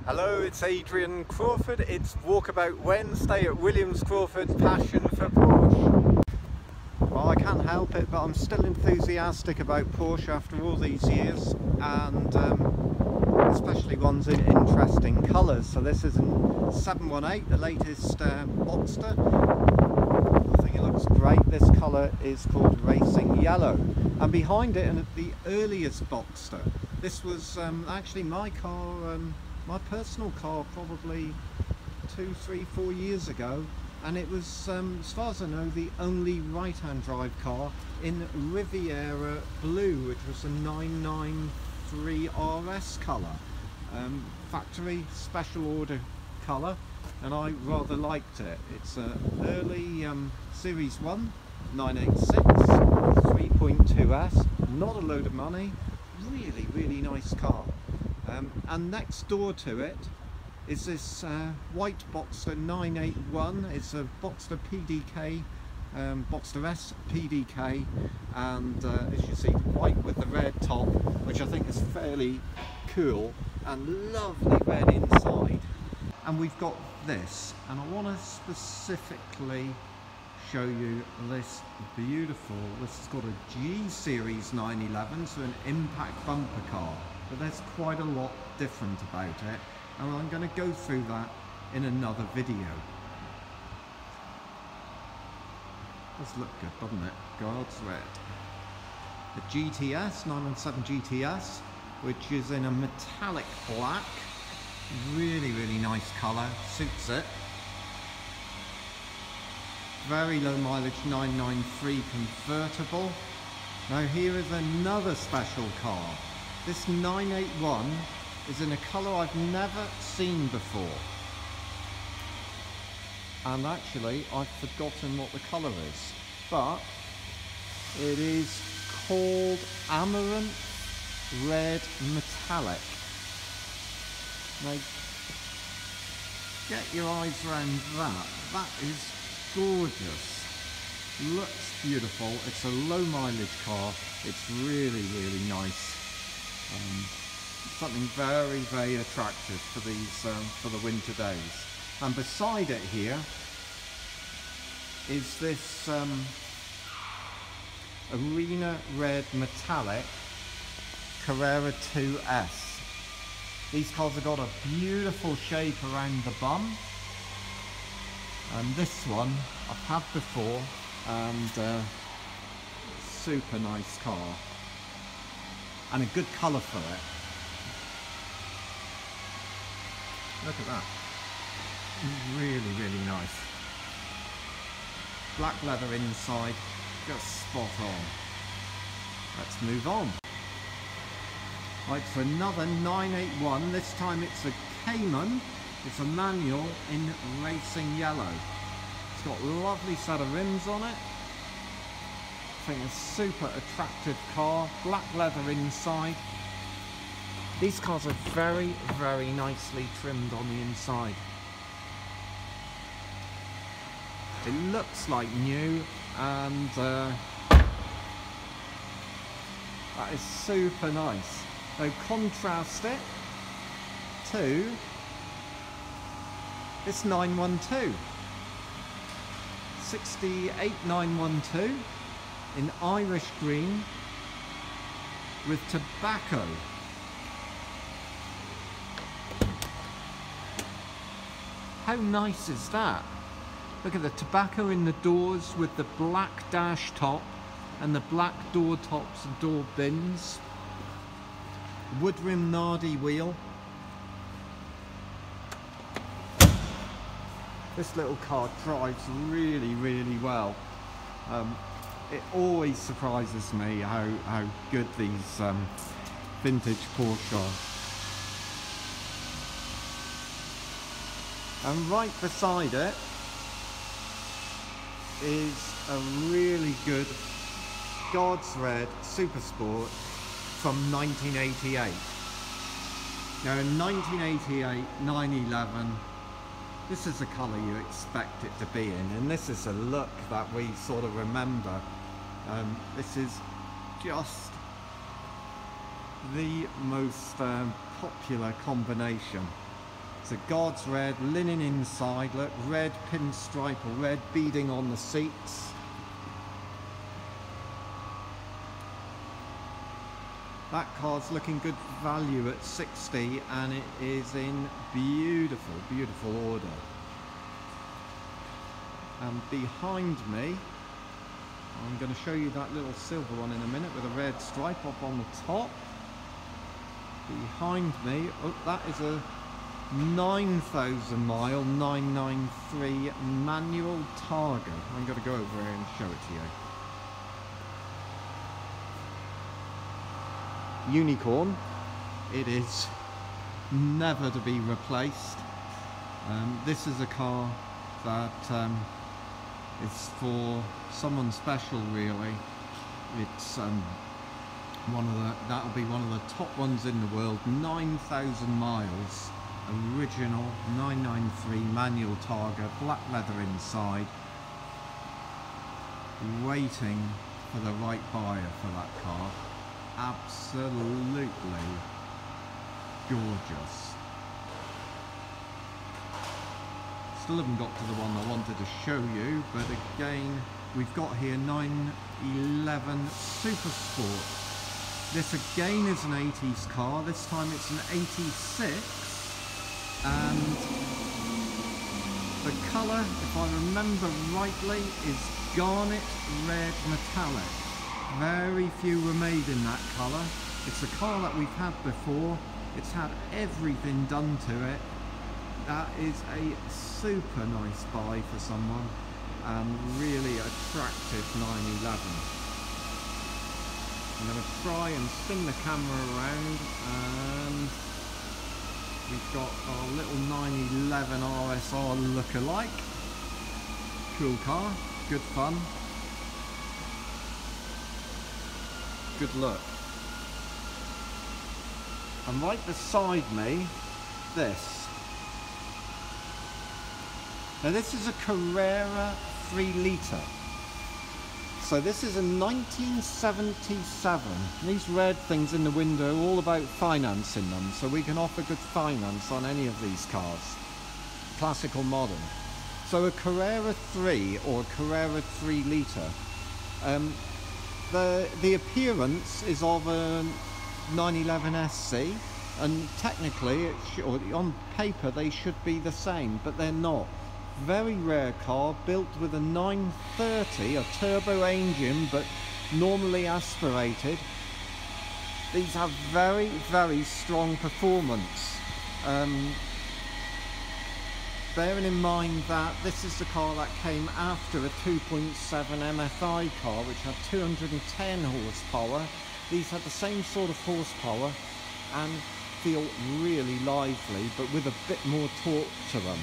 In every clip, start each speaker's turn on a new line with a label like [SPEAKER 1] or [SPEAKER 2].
[SPEAKER 1] Hello, it's Adrian Crawford. It's Walkabout Wednesday at Williams Crawford Passion for Porsche. Well, I can't help it, but I'm still enthusiastic about Porsche after all these years, and especially ones in interesting colours. So this is in 718, the latest Boxster. I think it looks great. This colour is called Racing Yellow, and behind it, and the earliest Boxster. This was actually my car. My personal car, probably 2, 3, 4 years ago, and it was, as far as I know, the only right-hand drive car in Riviera blue, which was a 993 RS colour, factory special order colour, and I rather liked it. It's an early Series 1 986 3.2S, not a load of money, really nice car. And next door to it is this white Boxster 981. It's a Boxster PDK, Boxster S PDK, and as you see, white with the red top, which I think is fairly cool, and lovely red inside. And we've got this, and I want to specifically show you this beautiful, this is called a G Series 911, so an impact bumper car. But there's quite a lot different about it, and I'm going to go through that in another video. Does look good, doesn't it? God's red. The GTS, 917 GTS, which is in a metallic black. Really nice colour, suits it. Very low mileage 993 convertible. Now here is another special car. This 981 is in a colour I've never seen before. And actually, I've forgotten what the colour is. But it is called Amaranth Red Metallic. Now, get your eyes around that. That is gorgeous. Looks beautiful. It's a low mileage car. It's really nice. Something very attractive for these for the winter days. And beside it here is this Arena Red Metallic Carrera 2S. These cars have got a beautiful shape around the bum, and this one I've had before, and super nice car. And a good colour for it. Look at that. Really nice. Black leather inside, just spot on. Let's move on. Right, for another 981, this time it's a Cayman. It's a manual in racing yellow. It's got a lovely set of rims on it. I think a super attractive car, black leather inside. These cars are very nicely trimmed on the inside. It looks like new, and that is super nice. Now contrast it to this 912, 68 912. In Irish green with tobacco. How nice is that? Look at the tobacco in the doors with the black dash top and the black door tops and door bins. Wood rim Nardi wheel. This little car drives really well. It always surprises me how good these vintage Porsche are. And right beside it is a really good God's Red Super Sport from 1988. Now in 1988, 911, this is the colour you expect it to be in, and this is a look that we sort of remember. This is just the most popular combination. It's a God's red, linen inside, look, red pinstripe or red beading on the seats. That car's looking good value at 60, and it is in beautiful, beautiful order. And behind me, I'm going to show you that little silver one in a minute with a red stripe up on the top. Behind me, oh, that is a 9,000 mile 993 manual Targa. I'm going to go over here and show it to you. Unicorn. It is never to be replaced. This is a car that is for someone special, really. It's that'll be one of the top ones in the world. 9,000 miles, original 993 manual Targa, black leather inside, waiting for the right buyer for that car. Absolutely gorgeous. Still haven't got to the one I wanted to show you, but again, we've got here 911 Super Sport. This again is an 80s car. This time it's an 86, and the colour, if I remember rightly, is garnet red metallic. Very few were made in that colour. It's a car that we've had before. It's had everything done to it. That is a super nice buy for someone, and really attractive 911. I'm going to try and spin the camera around, and we've got our little 911 RSR look-alike. Cool car, good fun, good look. And right beside me, this. Now this is a Carrera 3 litre. So this is a 1977. These red things in the window are all about financing them, so we can offer good finance on any of these cars, classic or modern. So a Carrera 3 or Carrera 3 litre. The appearance is of a 911 SC, and technically, or on paper, they should be the same, but they're not. Very rare car, built with a 930, a turbo engine, but normally aspirated. These have very, very strong performance. Bearing in mind that this is the car that came after a 2.7 MFI car, which had 210 horsepower. These had the same sort of horsepower and feel really lively, but with a bit more torque to them.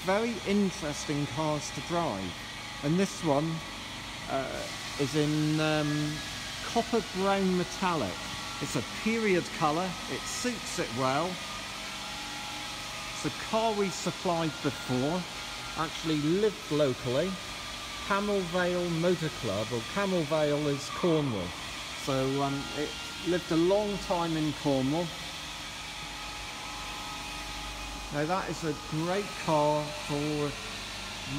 [SPEAKER 1] Very interesting cars to drive, and this one is in copper brown metallic. It's a period colour, it suits it well. It's a car we supplied before, actually lived locally. Camel Vale Motor Club, or Camel Vale is Cornwall, so it lived a long time in Cornwall. Now that is a great car for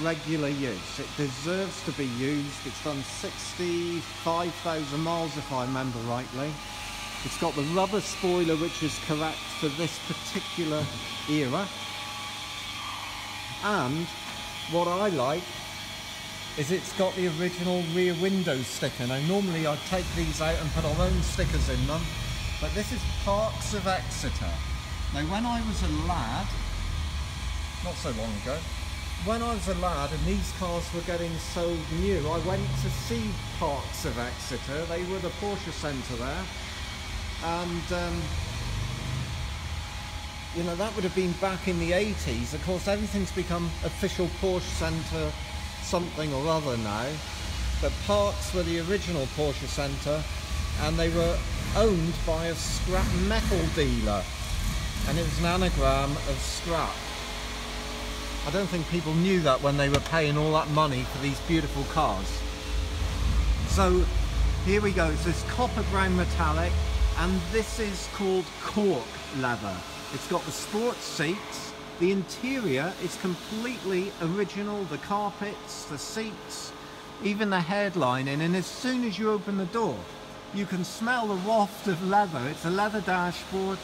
[SPEAKER 1] regular use. It deserves to be used. It's done 65,000 miles if I remember rightly. It's got the rubber spoiler, which is correct for this particular era. And what I like is it's got the original rear window sticker. Now normally I'd take these out and put our own stickers in them, but this is Parks of Exeter. Now when I was a lad, not so long ago, when I was a lad and these cars were getting sold new, I went to see Parks of Exeter. They were the Porsche centre there, and you know, that would have been back in the 80s. Of course everything's become official Porsche centre something or other now, but Parks were the original Porsche centre, and they were owned by a scrap metal dealer, and it was an anagram of scrap. I don't think people knew that when they were paying all that money for these beautiful cars. So here we go, it's this copper brown metallic, and this is called cork leather. It's got the sports seats. The interior is completely original. The carpets, the seats, even the headlining. And as soon as you open the door, you can smell the waft of leather. It's a leather dashboard,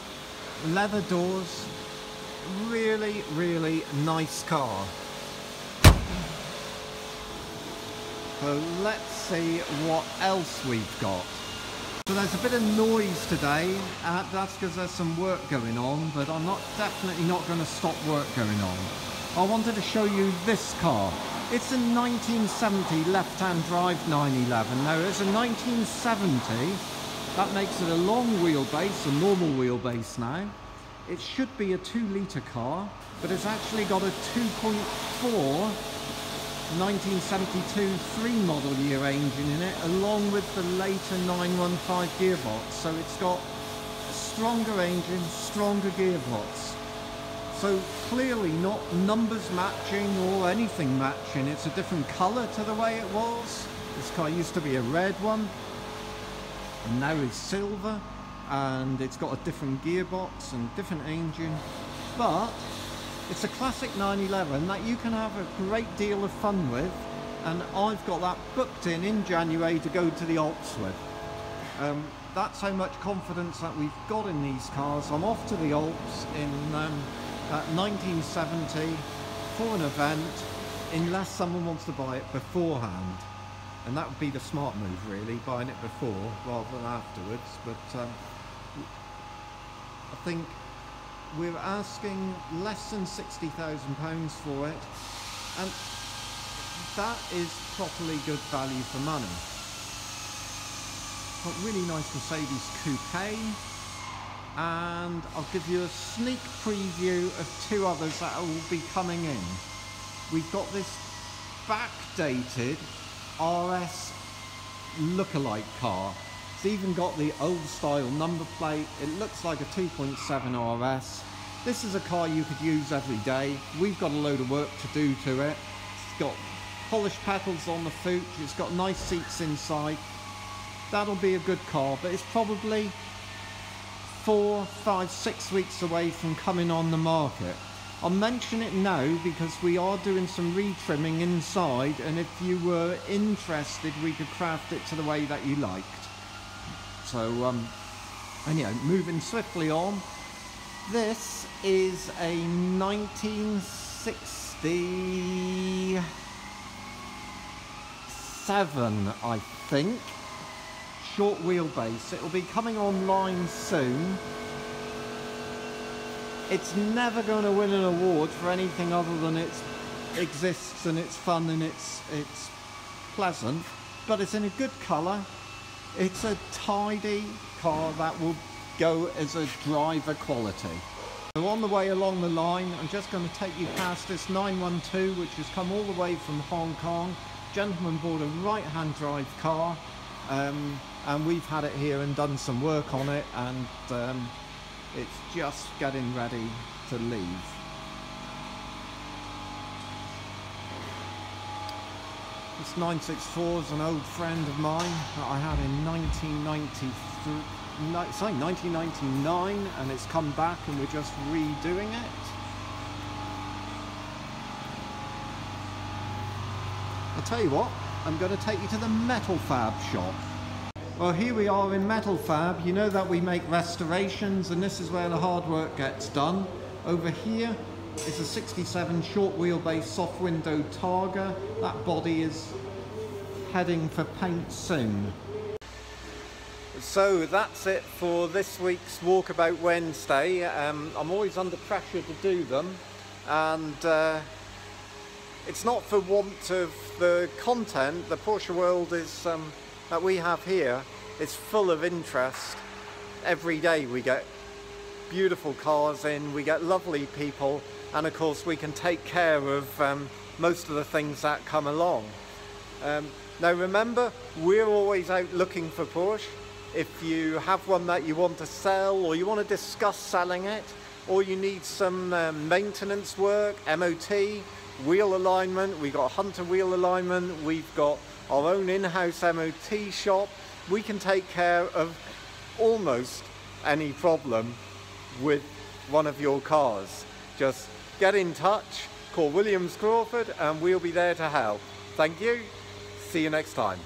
[SPEAKER 1] leather doors. Really, really nice car. So let's see what else we've got. So there's a bit of noise today. That's because there's some work going on, but I'm definitely not going to stop work going on. I wanted to show you this car. It's a 1970 left-hand drive 911. Now it's a 1970. That makes it a long wheelbase, a normal wheelbase now. It should be a 2-litre car, but it's actually got a 2.4 1972 3 model year engine in it, along with the later 915 gearbox. So it's got a stronger engine, stronger gearbox. So clearly not numbers matching or anything matching. It's a different colour to the way it was. This car used to be a red one, and now it's silver, and it's got a different gearbox and different engine. But it's a classic 911 that you can have a great deal of fun with, and I've got that booked in January to go to the Alps with. That's how much confidence that we've got in these cars. I'm off to the Alps in 1970 for an event, unless someone wants to buy it beforehand. And that would be the smart move, really, buying it before rather than afterwards. But I think we're asking less than £60,000 for it, and that is properly good value for money. Got really nice Mercedes coupe, and I'll give you a sneak preview of 2 others that will be coming in. We've got this backdated RS lookalike car. It's even got the old style number plate. It looks like a 2.7 RS. This is a car you could use every day. We've got a load of work to do to it. It's got polished petals on the fooch. It's got nice seats inside. That'll be a good car, but it's probably 4, 5, 6 weeks away from coming on the market. I'll mention it now because we are doing some retrimming inside, and if you were interested, we could craft it to the way that you liked. So, anyway, moving swiftly on. This is a 1967, I think, short wheelbase. It will be coming online soon. It's never going to win an award for anything other than it exists and it's fun and it's pleasant, but it's in a good colour. It's a tidy car that will go as a driver quality. So on the way along the line, I'm just going to take you past this 912, which has come all the way from Hong Kong. Gentleman bought a right-hand drive car, and we've had it here and done some work on it, and it's just getting ready to leave. This 964 is an old friend of mine that I had in 1999, and it's come back and we're just redoing it. I'll tell you what, I'm going to take you to the Metal Fab shop. Well, here we are in Metal Fab. You know that we make restorations, and this is where the hard work gets done. Over here is a 67 short wheelbase soft window Targa. That body is heading for paint soon. So that's it for this week's Walkabout Wednesday. I'm always under pressure to do them, and it's not for want of the content. The Porsche world is that we have here is full of interest. Every day we get beautiful cars in, we get lovely people, and of course we can take care of most of the things that come along. Now remember, we're always out looking for Porsche. If you have one that you want to sell, or you want to discuss selling it, or you need some maintenance work, MOT, wheel alignment, we've got Hunter wheel alignment, we've got our own in-house MOT shop, we can take care of almost any problem with one of your cars, just get in touch, call Williams Crawford and we'll be there to help. Thank you. See you next time.